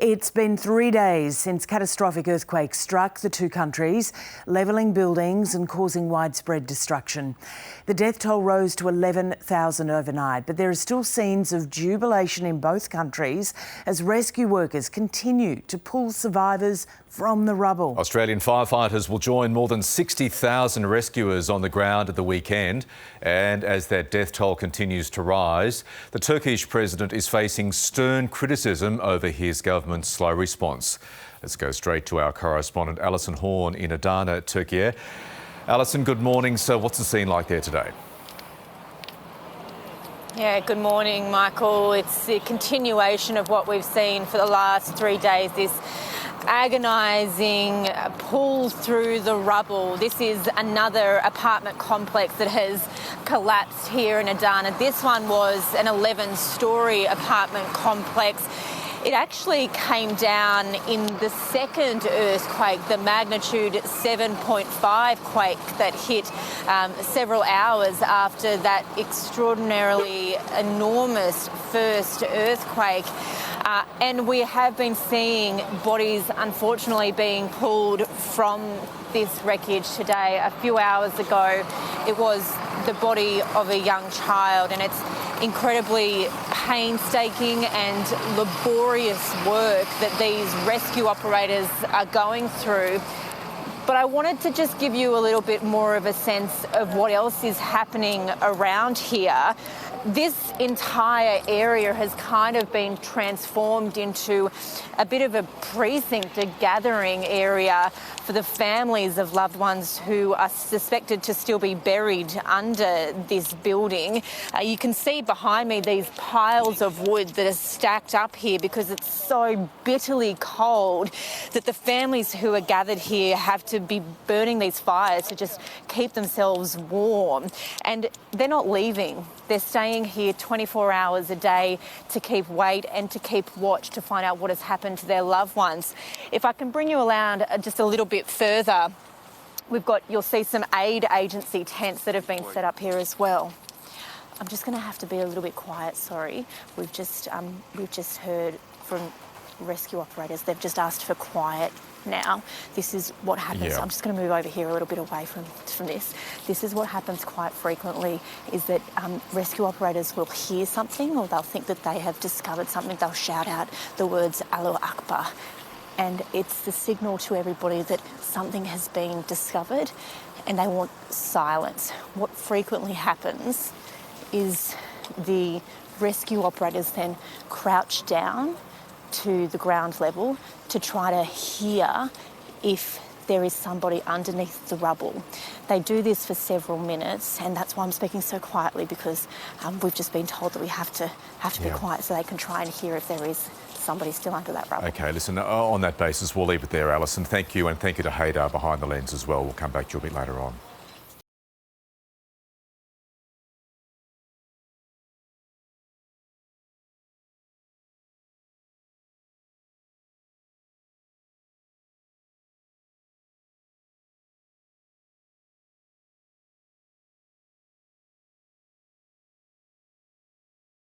It's been 3 days since catastrophic earthquakes struck the two countries, levelling buildings and causing widespread destruction. The death toll rose to 11,000 overnight, but there are still scenes of jubilation in both countries as rescue workers continue to pull survivors from the rubble. Australian firefighters will join more than 60,000 rescuers on the ground at the weekend. And as that death toll continues to rise, the Turkish president is facing stern criticism over his government's slow response. Let's go straight to our correspondent Alison Horn in Adana, Turkey. Alison, good morning. So what's the scene like there today? Yeah, good morning, Michael. It's the continuation of what we've seen for the last 3 days, this agonising pull through the rubble. This is another apartment complex that has collapsed here in Adana. This one was an 11-storey apartment complex. It actually came down in the second earthquake, the magnitude 7.5 quake that hit several hours after that extraordinarily enormous first earthquake. And we have been seeing bodies, unfortunately, being pulled from this wreckage today. A few hours ago, it was the body of a young child, and it's incredibly painstaking and laborious work that these rescue operators are going through. But I wanted to just give you a little bit more of a sense of what else is happening around here. This entire area has kind of been transformed into a bit of a precinct, a gathering area for the families of loved ones who are suspected to still be buried under this building. You can see behind me these piles of wood that are stacked up here because it's so bitterly cold that the families who are gathered here have to be burning these fires to just keep themselves warm. And they're not leaving. They're staying here 24 hours a day to keep weight and to keep watch to find out what has happened to their loved ones. If I can bring you around just a little bit further, you'll see some aid agency tents that have been set up here as well. I'm just going to have to be a little bit quiet, sorry. We've just heard from rescue operators. They've just asked for quiet now. This is what happens. I'm just going to move over here a little bit away from this. This is what happens quite frequently, is that rescue operators will hear something or they'll think that they have discovered something. They'll shout out the words Allahu Akbar, and it's the signal to everybody that something has been discovered and they want silence. What frequently happens is the rescue operators then crouch down to the ground level to try to hear if there is somebody underneath the rubble. They do this for several minutes, and that's why I'm speaking so quietly, because we've just been told that we have to be quiet so they can try and hear if there is somebody still under that rubble. OK, listen, on that basis, we'll leave it there, Alison. Thank you, and thank you to Haydar behind the lens as well. We'll come back to you a bit later on.